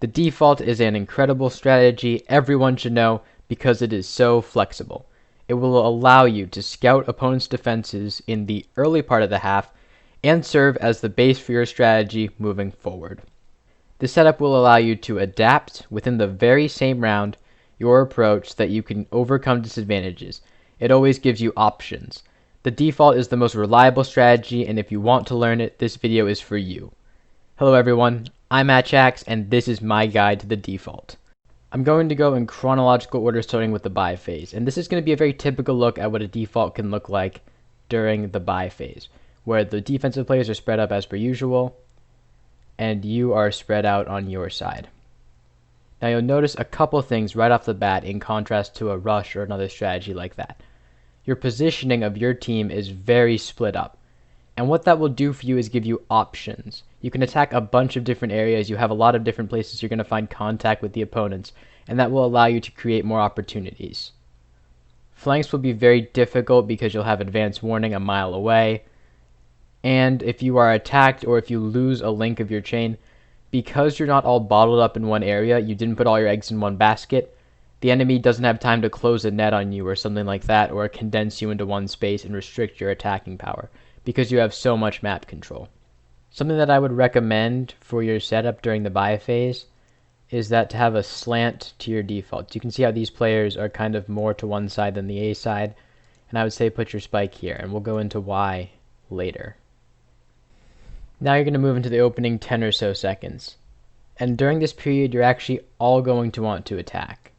The default is an incredible strategy everyone should know because it is so flexible. It will allow you to scout opponents' defenses in the early part of the half and serve as the base for your strategy moving forward. This setup will allow you to adapt within the very same round your approach so that you can overcome disadvantages. It always gives you options. The default is the most reliable strategy, and if you want to learn it, this video is for you. Hello everyone, I'm Atchax, and this is my guide to the default. I'm going to go in chronological order starting with the buy phase, and this is going to be a very typical look at what a default can look like during the buy phase, where the defensive players are spread up as per usual, and you are spread out on your side. Now you'll notice a couple things right off the bat in contrast to a rush or another strategy like that. Your positioning of your team is very split up, and what that will do for you is give you options. You can attack a bunch of different areas, you have a lot of different places you're going to find contact with the opponents, and that will allow you to create more opportunities. Flanks will be very difficult because you'll have advance warning a mile away, and if you are attacked or if you lose a link of your chain, because you're not all bottled up in one area, you didn't put all your eggs in one basket, the enemy doesn't have time to close a net on you or something like that, or condense you into one space and restrict your attacking power, because you have so much map control. Something that I would recommend for your setup during the buy phase is that to have a slant to your defaults. You can see how these players are kind of more to one side than the A side, and I would say put your spike here, and we'll go into why later. Now you're going to move into the opening 10 or so seconds. And during this period, you're actually all going to want to attack.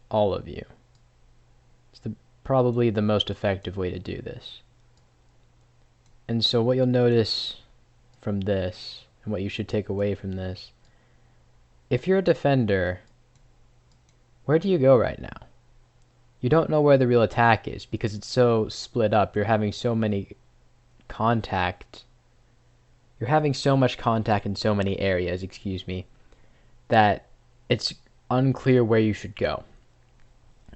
All of you. It's probably the most effective way to do this. And so what you'll notice from this, and what you should take away from this, if you're a defender, where do you go right now? You don't know where the real attack is because it's so split up. You're having so much contact in so many areas, that it's unclear where you should go.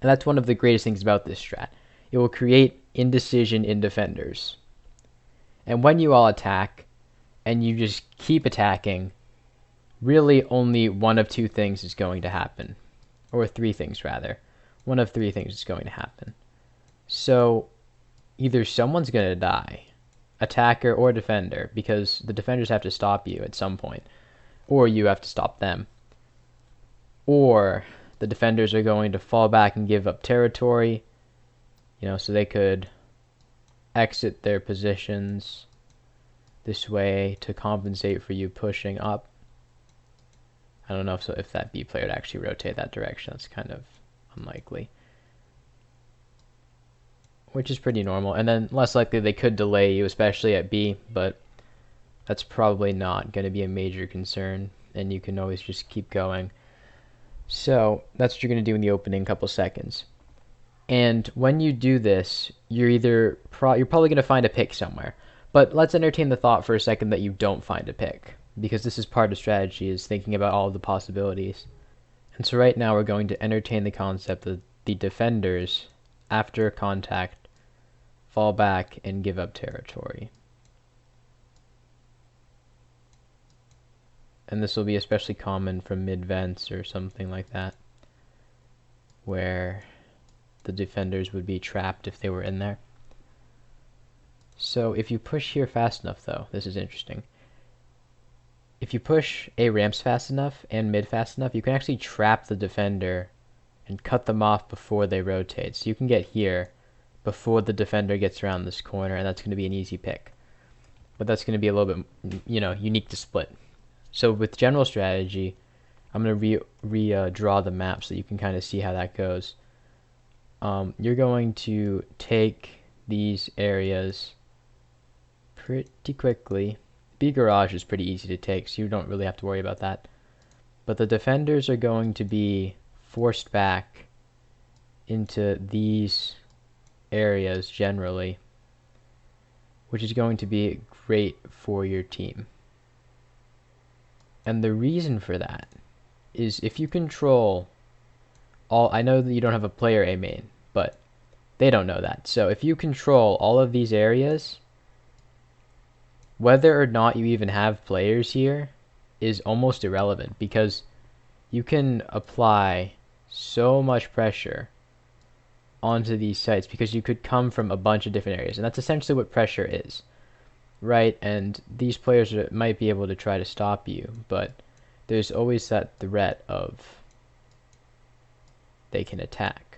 And that's one of the greatest things about this strat. It will create indecision in defenders. And when you all attack, and you just keep attacking, really only one of two things is going to happen. Or three things, rather. One of three things is going to happen. So, either someone's going to die, attacker or defender, because the defenders have to stop you at some point, or you have to stop them, or the defenders are going to fall back and give up territory, so they could exit their positions this way to compensate for you pushing up. I don't know if that B player would actually rotate that direction. That's kind of unlikely, which is pretty normal. And then less likely they could delay you, especially at B, but that's probably not going to be a major concern, and you can always just keep going. So that's what you're going to do in the opening couple seconds. And when you do this, you're probably going to find a pick somewhere. But let's entertain the thought for a second that you don't find a pick, because this is part of strategy, is thinking about all of the possibilities. And so right now we're going to entertain the concept that the defenders, after contact, fall back and give up territory. And this will be especially common from mid-vents or something like that, where the defenders would be trapped if they were in there. So if you push here fast enough, though, this is interesting. If you push A ramps fast enough and mid fast enough, you can actually trap the defender and cut them off before they rotate. So you can get here before the defender gets around this corner, and that's going to be an easy pick. But that's going to be a little bit, unique to split. So with general strategy, I'm going to redraw the map so you can kind of see how that goes. You're going to take these areas pretty quickly. B garage is pretty easy to take, so you don't really have to worry about that. But the defenders are going to be forced back into these areas generally, which is going to be great for your team. And the reason for that is if you control all, I know that you don't have a player A main, but they don't know that. So if you control all of these areas, whether or not you even have players here, is almost irrelevant because you can apply so much pressure onto these sites because you could come from a bunch of different areas, and that's essentially what pressure is, right? And these players might be able to try to stop you, but there's always that threat of they can attack.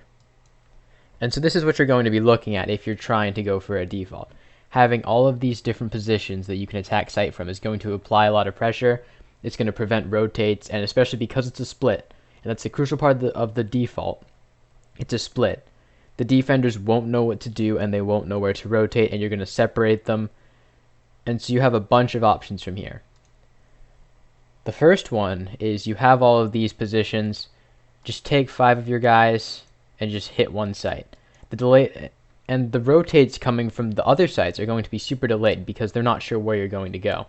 And so this is what you're going to be looking at if you're trying to go for a default. Having all of these different positions that you can attack site from is going to apply a lot of pressure. It's going to prevent rotates, and especially because it's a split, and that's the crucial part of the default, it's a split. The defenders won't know what to do, and they won't know where to rotate, and you're going to separate them. And so you have a bunch of options from here. The first one is you have all of these positions. Just take 5 of your guys and just hit one site. The delay and the rotates coming from the other sites are going to be super delayed because they're not sure where you're going to go.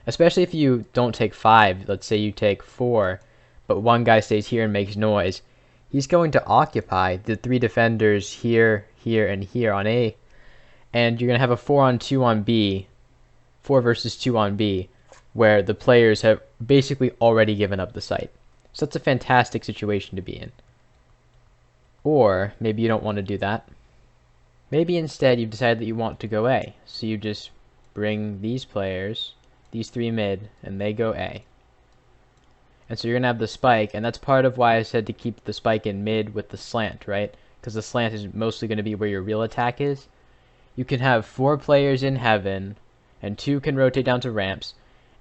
Especially if you don't take 5, let's say you take 4, but one guy stays here and makes noise. He's going to occupy the 3 defenders here, here, and here on A, and you're going to have a 4-on-2 on B, 4 versus 2 on B, where the players have basically already given up the site. So that's a fantastic situation to be in. Or maybe you don't want to do that. Maybe instead you decide that you want to go A. So you just bring these players, these 3 mid, and they go A. And so you're going to have the spike, and that's part of why I said to keep the spike in mid with the slant, right? Because the slant is mostly going to be where your real attack is. You can have 4 players in heaven, and 2 can rotate down to ramps,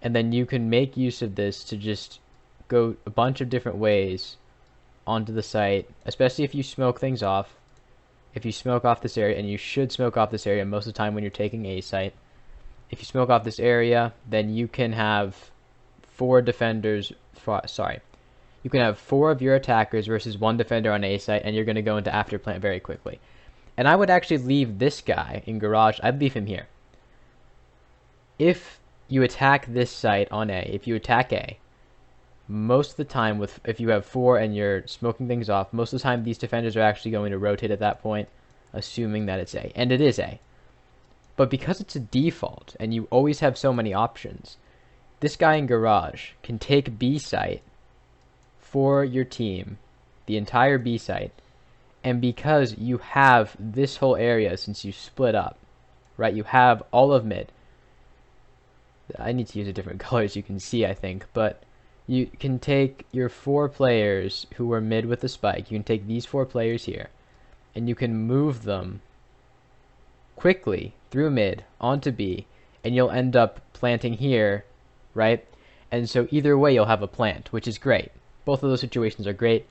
and then you can make use of this to just go a bunch of different ways onto the site, especially if you smoke things off. If you smoke off this area, and you should smoke off this area most of the time when you're taking a site. If you smoke off this area, then you can have 4 defenders, you can have 4 of your attackers versus 1 defender on A site, and you're going to go into after plant very quickly. And I would actually leave this guy in garage. I'd leave him here. If you attack this site on A, if you attack A, most of the time, if you have 4 and you're smoking things off, most of the time these defenders are actually going to rotate at that point, assuming that it's A. And it is A. But because it's a default, and you always have so many options, this guy in garage can take B site for your team, the entire B site, and because you have this whole area since you split up, right, you have all of mid. I need to use a different color as you can see, I think, but you can take your 4 players who are mid with the spike, you can take these 4 players here, and you can move them quickly through mid onto B, and you'll end up planting here, right? And so either way you'll have a plant, which is great. Both of those situations are great,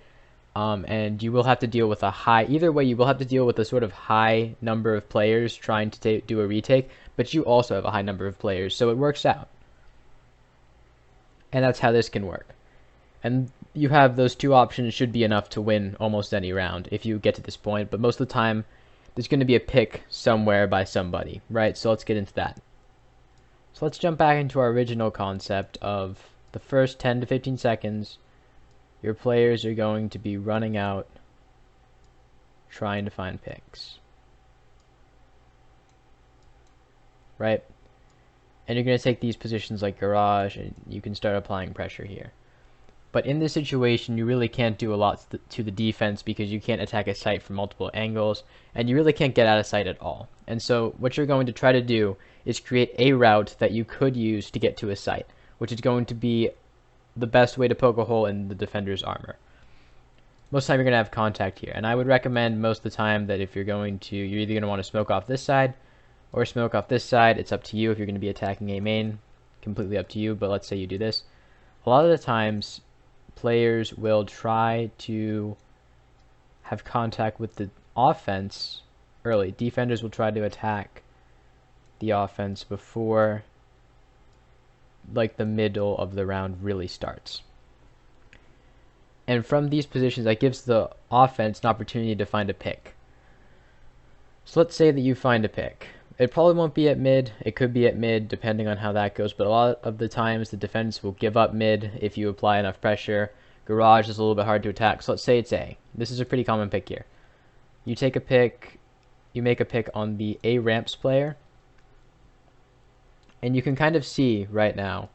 and you will have to deal with either way you will have to deal with a sort of high number of players trying to do a retake, but you also have a high number of players, so it works out. And that's how this can work. And you have those 2 options should be enough to win almost any round if you get to this point, but most of the time there's going to be a pick somewhere by somebody, right? So let's get into that. So let's jump back into our original concept of the first 10 to 15 seconds, your players are going to be running out trying to find picks, right? And you're going to take these positions like garage, and you can start applying pressure here. But in this situation, you really can't do a lot to the defense because you can't attack a site from multiple angles, and you really can't get out of sight at all. And so what you're going to try to do is create a route that you could use to get to a site, which is going to be the best way to poke a hole in the defender's armor. Most of the time you're going to have contact here, and I would recommend most of the time that if you're either going to want to smoke off this side or smoke off this side. It's up to you if you're going to be attacking a main, completely up to you, but let's say you do this. A lot of the times players will try to have contact with the offense early. Defenders will try to attack the offense before like the middle of the round really starts. And from these positions, that gives the offense an opportunity to find a pick. So let's say that you find a pick. It probably won't be at mid. It could be at mid, depending on how that goes. But a lot of the times, the defense will give up mid if you apply enough pressure. Garage is a little bit hard to attack. So let's say it's A. This is a pretty common pick here. You take a pick. You make a pick on the A ramps player. And you can kind of see right now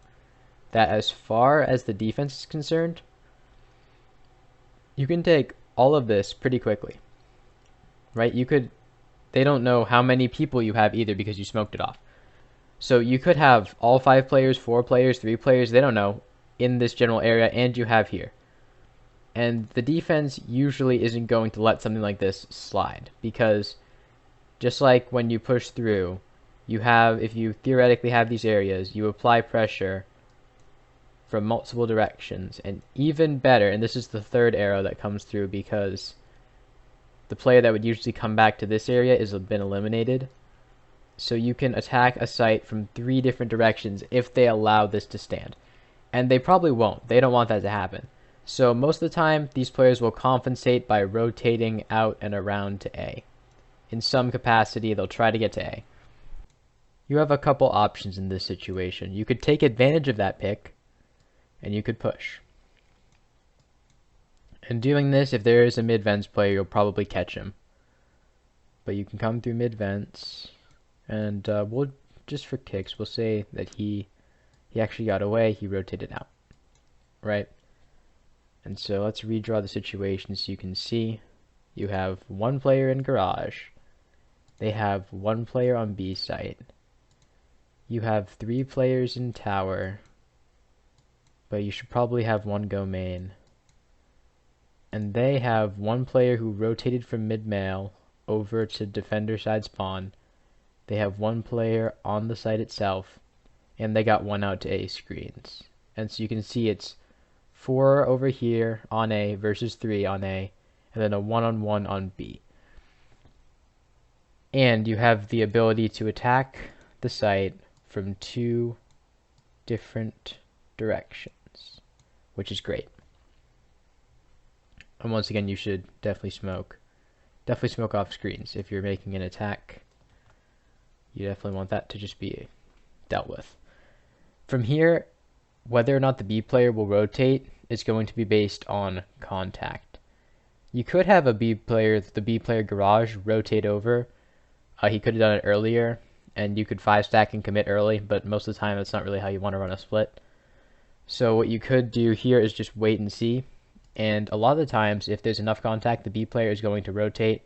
that as far as the defense is concerned, you can take all of this pretty quickly, right? They don't know how many people you have either because you smoked it off. So you could have all 5 players, 4 players, 3 players, they don't know, in this general area, and you have here. And the defense usually isn't going to let something like this slide, because just like when you push through, if you theoretically have these areas, you apply pressure from multiple directions, and even better, and this is the third arrow that comes through because the player that would usually come back to this area has been eliminated. So you can attack a site from 3 different directions if they allow this to stand. And they probably won't. They don't want that to happen. So most of the time, these players will compensate by rotating out and around to A. In some capacity, they'll try to get to A. You have a couple options in this situation. You could take advantage of that pick, and you could push. And doing this, if there is a mid-vents player, you'll probably catch him. But you can come through mid-vents, and we'll, just for kicks, we'll say that he actually got away, he rotated out, right? And so let's redraw the situation so you can see. You have 1 player in garage. They have 1 player on B site. You have 3 players in tower, but you should probably have 1 go main. And they have 1 player who rotated from mid-mail over to defender side spawn. They have 1 player on the site itself, and they got 1 out to A screens. And so you can see it's 4 over here on A versus 3 on A, and then a 1-on-1 on B. And you have the ability to attack the site from 2 different directions, which is great. And once again, you should definitely smoke off screens. If you're making an attack, you definitely want that to just be dealt with. From here, whether or not the B player will rotate is going to be based on contact. You could have the B player garage rotate over. He could have done it earlier, and you could 5-stack and commit early, but most of the time that's not really how you want to run a split. So what you could do here is just wait and see. And a lot of the times, if there's enough contact, the B player is going to rotate.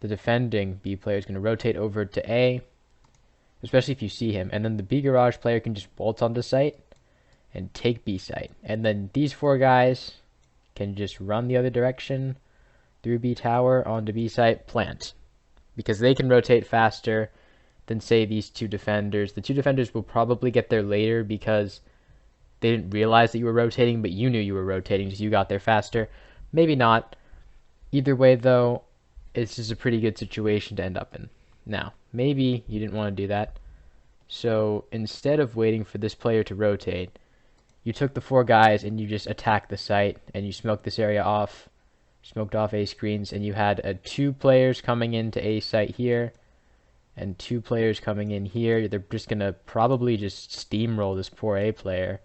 The defending B player is going to rotate over to A, especially if you see him. And then the B garage player can just bolt onto site and take B site. And then these 4 guys can just run the other direction through B tower onto B site, plant. Because they can rotate faster than, say, these 2 defenders. The 2 defenders will probably get there later because they didn't realize that you were rotating, but you knew you were rotating, so you got there faster. Maybe not. Either way, though, it's just a pretty good situation to end up in. Now, maybe you didn't want to do that. So instead of waiting for this player to rotate, you took the 4 guys and you just attacked the site and you smoked this area off, smoked off A screens, and you had 2 players coming into A site here and 2 players coming in here. They're just going to probably just steamroll this poor A player.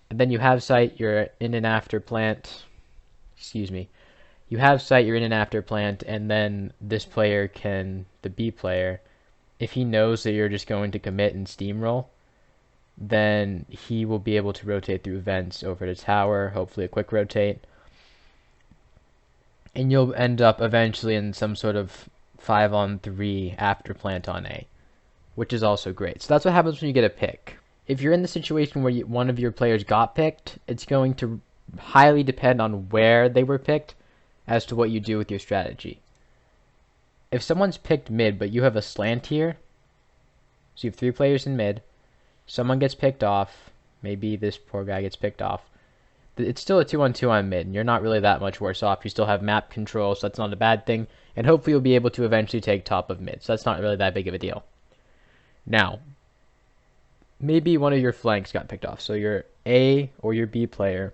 And then you have site, you're in and after plant. Excuse me. You have site, you're in and after plant, and then this player the B player, if he knows that you're just going to commit and steamroll, then he will be able to rotate through vents over to tower, hopefully a quick rotate. And you'll end up eventually in some sort of 5-on-3 after plant on A, which is also great. So that's what happens when you get a pick. If you're in the situation where one of your players got picked, it's going to highly depend on where they were picked as to what you do with your strategy. If someone's picked mid, but you have a slant here, so you have 3 players in mid, someone gets picked off, maybe this poor guy gets picked off, it's still a 2-on-2 on mid, and you're not really that much worse off. You still have map control, so that's not a bad thing, and hopefully you'll be able to eventually take top of mid, so that's not really that big of a deal. Now, maybe one of your flanks got picked off, so your A or your B player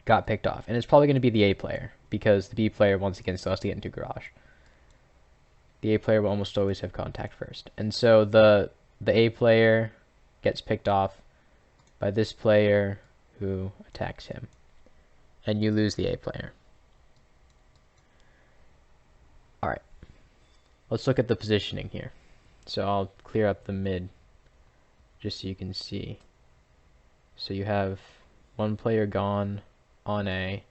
got picked off, and it's probably going to be the A player, because the B player once again still has to get into garage. The A player will almost always have contact first, and so the A player gets picked off by this player who attacks him, and you lose the A player. Alright, let's look at the positioning here. So I'll clear up the mid just so you can see. So you have one player gone on A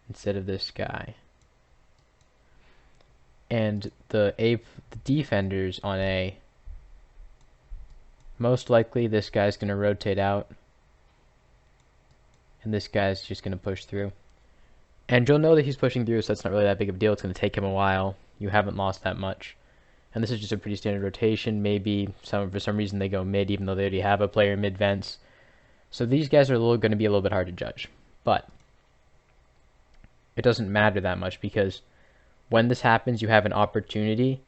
instead of this guy. And the defenders on A, most likely this guy's going to rotate out, and this guy's just going to push through. And you'll know that he's pushing through, so that's not really that big of a deal. It's going to take him a while. You haven't lost that much. And this is just a pretty standard rotation. Maybe for some reason they go mid, even though they already have a player mid vents. So these guys are going to be a little bit hard to judge. But it doesn't matter that much, because when this happens, you have an opportunity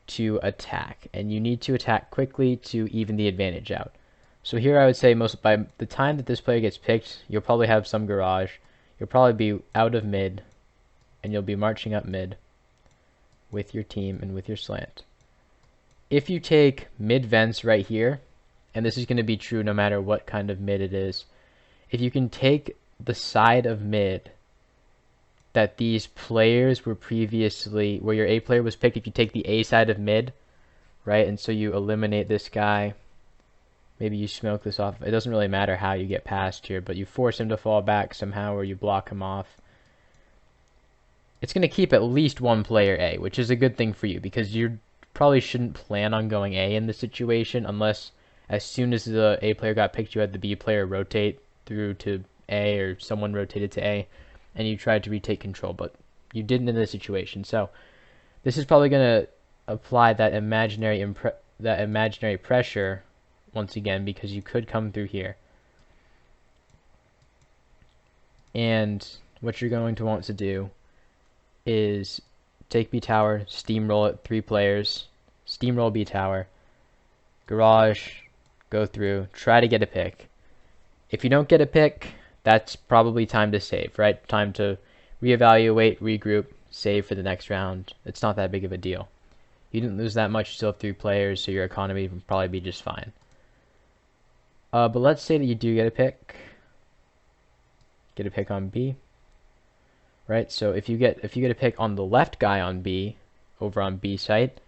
to attack, and you need to attack quickly to even the advantage out. So here I would say by the time that this player gets picked, you'll probably have some garage. You'll probably be out of mid, and you'll be marching up mid with your team and with your slant. If you take mid vents right here, and this is going to be true no matter what kind of mid it is, if you can take the side of mid that these players were previously, where your A player was picked, if you take the A side of mid, right, and so you eliminate this guy, maybe you smoke this off, it doesn't really matter how you get past here, but you force him to fall back somehow, or you block him off, it's going to keep at least one player A, which is a good thing for you, because you probably shouldn't plan on going A in this situation, unless as soon as the A player got picked, you had the B player rotate through to A, or someone rotated to A, and you tried to retake control, but you didn't in this situation. So this is probably going to apply that imaginary pressure once again, because you could come through here. And what you're going to want to do is take B tower, steamroll it, 3 players, steamroll B tower, garage, go through, try to get a pick. If you don't get a pick, that's probably time to save, right? Time to reevaluate, regroup, save for the next round. It's not that big of a deal. You didn't lose that much, you still have 3 players, so your economy would probably be just fine. But let's say that you do get a pick. Get a pick on B. Right, so if you get a pick on the left guy on B, over on B site,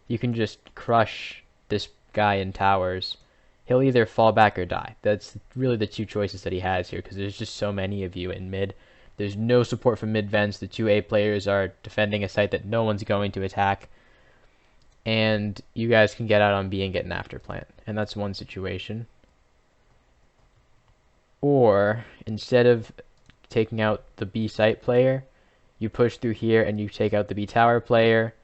you can just crush this guy in towers. He'll either fall back or die. That's really the 2 choices that he has here, because there's just so many of you in mid. There's no support from mid vents. The 2 A players are defending a site that no one's going to attack. And you guys can get out on B and get an after plant. And that's one situation. Or, instead of taking out the B site player, you push through here and you take out the B tower player,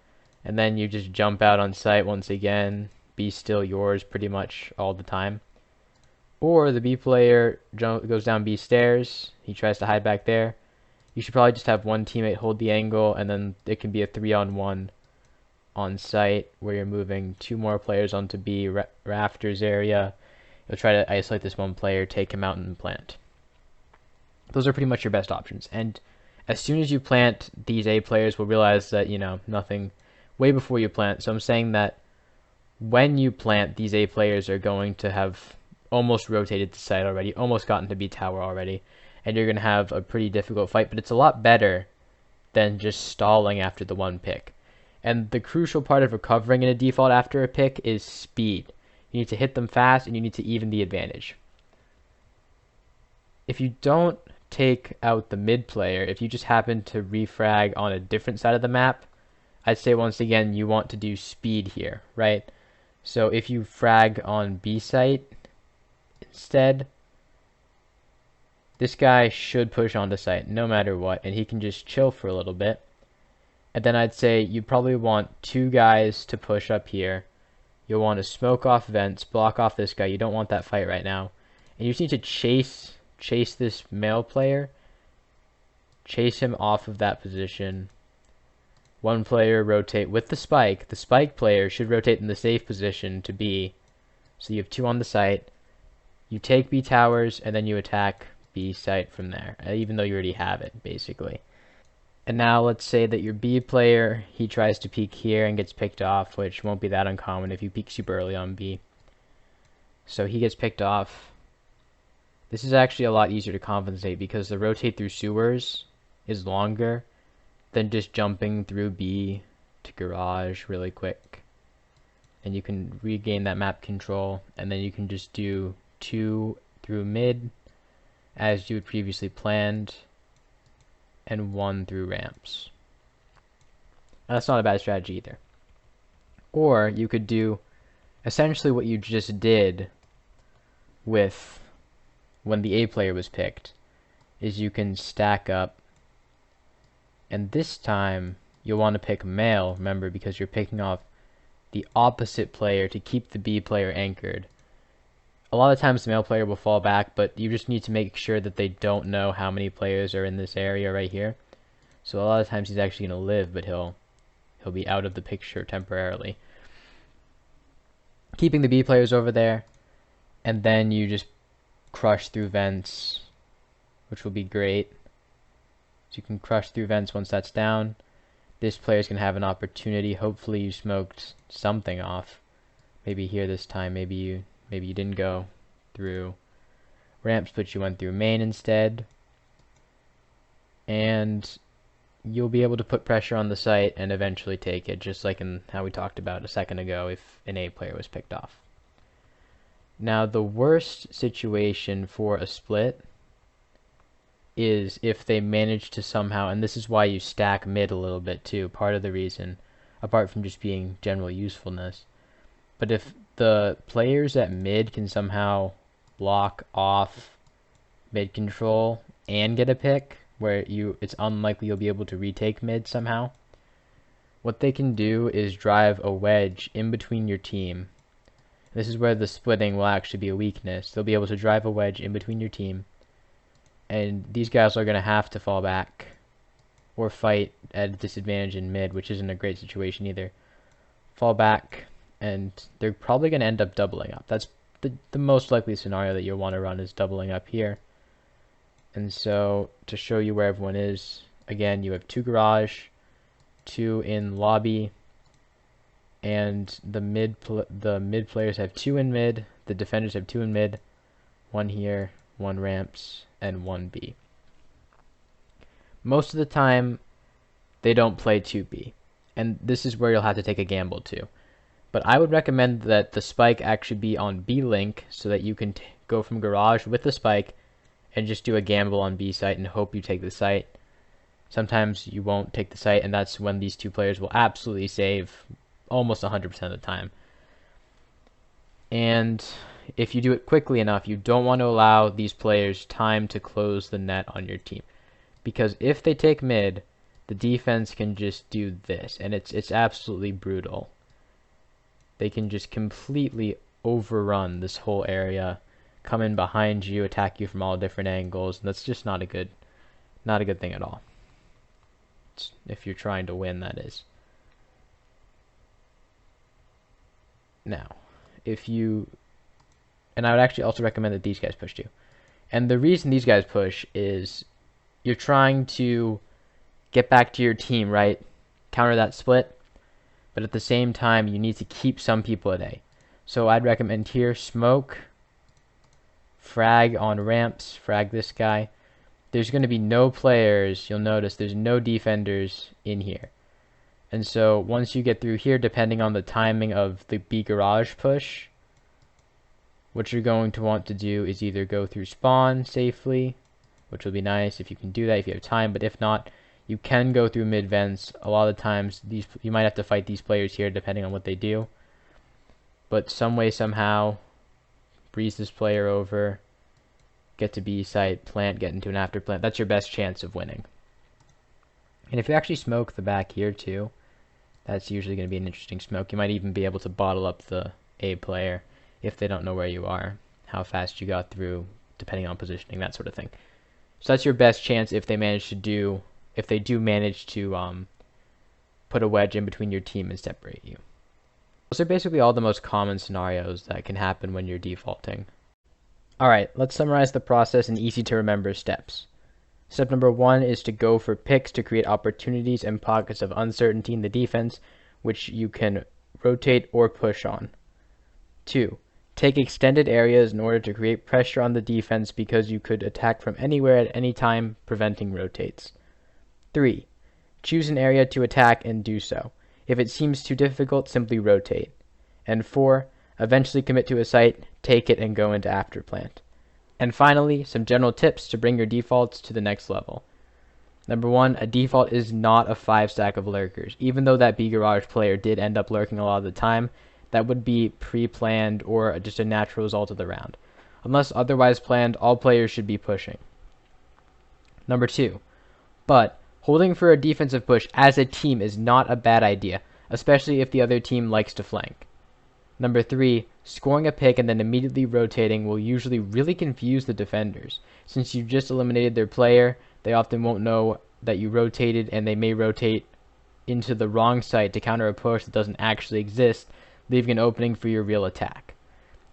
and then you just jump out on site once again. B's still yours pretty much all the time. Or the B player goes down B stairs, he tries to hide back there. You should probably just have one teammate hold the angle, and then it can be a 3-on-1 on site where you're moving 2 more players onto B rafters area. You'll try to isolate this one player, take him out, and plant. Those are pretty much your best options. And as soon as you plant, these A players will realize that, nothing way before you plant. So I'm saying that when you plant, these A players are going to have almost rotated to site already, almost gotten to B tower already, and you're going to have a pretty difficult fight, but it's a lot better than just stalling after the 1 pick. And the crucial part of recovering in a default after a pick is speed. You need to hit them fast, and you need to even the advantage. If you don't take out the mid player, if you just happen to refrag on a different side of the map, I'd say once again you want to do speed here, right? So if you frag on B site instead, this guy should push onto site no matter what, and he can just chill for a little bit. And then I'd say you probably want 2 guys to push up here. You'll want to smoke off vents, block off this guy. You don't want that fight right now. And you just need to chase this male player, chase him off of that position. 1 player rotate with the spike. The spike player should rotate in the safe position to B. So you have 2 on the site. You take B towers, and then you attack B site from there, even though you already have it, basically. And now let's say that your B player, he tries to peek here and gets picked off, which won't be that uncommon if you peek super early on B. So he gets picked off. This is actually a lot easier to compensate because the rotate through sewers is longer than just jumping through B to garage really quick. and you can regain that map control, and then you can just do 2 through mid as you had previously planned, and 1 through ramps. And that's not a bad strategy either. Or you could do essentially what you just did with when the A player was picked, is you can stack up, and this time you'll want to pick male, remember, because you're picking off the opposite player to keep the B player anchored. A lot of times the male player will fall back, but you just need to make sure that they don't know how many players are in this area right here. So a lot of times he's actually going to live, but he'll be out of the picture temporarily. Keeping the B players over there, and then you just crush through vents, which will be great. So you can crush through vents once that's down. This player's going to have an opportunity. Hopefully you smoked something off. Maybe here this time, maybe you didn't go through ramps, but you went through main instead. And you'll be able to put pressure on the site and eventually take it, just like in how we talked about a second ago if an A player was picked off. Now the worst situation for a split is if they manage to somehow, and this is why you stack mid a little bit too, part of the reason, apart from just being general usefulness. But if the players at mid can somehow block off mid control and get a pick, where it's unlikely you'll be able to retake mid somehow, what they can do is drive a wedge in between your team. This is where the splitting will actually be a weakness. They'll be able to drive a wedge in between your team, and these guys are going to have to fall back or fight at a disadvantage in mid, which isn't a great situation either. Fall back, and they're probably going to end up doubling up. That's the most likely scenario that you'll want to run, is doubling up here. And so, to show you where everyone is, again, you have 2 garage, 2 in lobby, and the mid players have 2 in mid, the defenders have 2 in mid, 1 here, 1 ramps, and 1 B. Most of the time, they don't play 2B, and this is where you'll have to take a gamble too. But I would recommend that the spike actually be on B link, so that you can go from garage with the spike and just do a gamble on B site and hope you take the site. Sometimes you won't take the site, and that's when these 2 players will absolutely save almost 100% of the time. And if you do it quickly enough, you don't want to allow these players time to close the net on your team, because if they take mid, the defense can just do this, and it's absolutely brutal. They can just completely overrun this whole area, come in behind you, attack you from all different angles, and that's just not a good thing at all. If you're trying to win, that is. Now, and I would actually also recommend that these guys push too. And the reason these guys push is you're trying to get back to your team, right? Counter that split, but at the same time, you need to keep some people at A. So I'd recommend here, smoke, frag on ramps, frag this guy. There's going to be no players. You'll notice there's no defenders in here. And so once you get through here, depending on the timing of the B garage push, what you're going to want to do is either go through spawn safely, which will be nice if you can do that if you have time, but if not, you can go through mid vents. A lot of times you might have to fight these players here depending on what they do. But some way, somehow, breeze this player over, get to B site, plant, get into an after plant. That's your best chance of winning. And if you actually smoke the back here too, that's usually going to be an interesting smoke. You might even be able to bottle up the A player if they don't know where you are, how fast you got through, depending on positioning, that sort of thing. So that's your best chance if they do manage to put a wedge in between your team and separate you. Those are basically all the most common scenarios that can happen when you're defaulting. Alright, let's summarize the process in easy to remember steps. Step number 1 is to go for picks to create opportunities and pockets of uncertainty in the defense, which you can rotate or push on. 2. Take extended areas in order to create pressure on the defense because you could attack from anywhere at any time, preventing rotates. 3. Choose an area to attack and do so. If it seems too difficult, simply rotate. And 4, eventually commit to a site, take it, and go into afterplant. And finally, some general tips to bring your defaults to the next level. Number 1, a default is not a 5-stack of lurkers. Even though that B-Garage player did end up lurking a lot of the time, that would be pre-planned or just a natural result of the round. Unless otherwise planned, all players should be pushing. Number 2, but holding for a defensive push as a team is not a bad idea, especially if the other team likes to flank. Number 3, scoring a pick and then immediately rotating will usually really confuse the defenders. Since you just eliminated their player, they often won't know that you rotated, and they may rotate into the wrong site to counter a push that doesn't actually exist, leaving an opening for your real attack.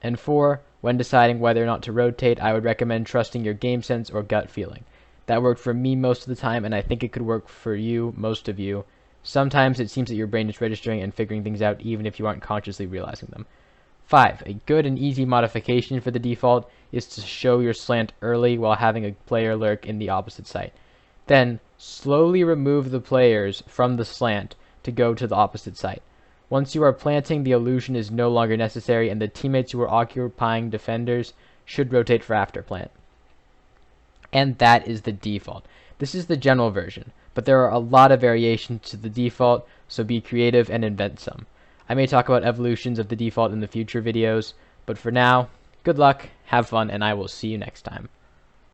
And 4, when deciding whether or not to rotate, I would recommend trusting your game sense or gut feeling. That worked for me most of the time, and I think it could work for you, most of you. Sometimes it seems that your brain is registering and figuring things out even if you aren't consciously realizing them. 5, a good and easy modification for the default is to show your slant early while having a player lurk in the opposite site. Then, slowly remove the players from the slant to go to the opposite site. Once you are planting, the illusion is no longer necessary, and the teammates who are occupying defenders should rotate for afterplant. And that is the default. This is the general version, but there are a lot of variations to the default, so be creative and invent some. I may talk about evolutions of the default in the future videos, but for now, good luck, have fun, and I will see you next time.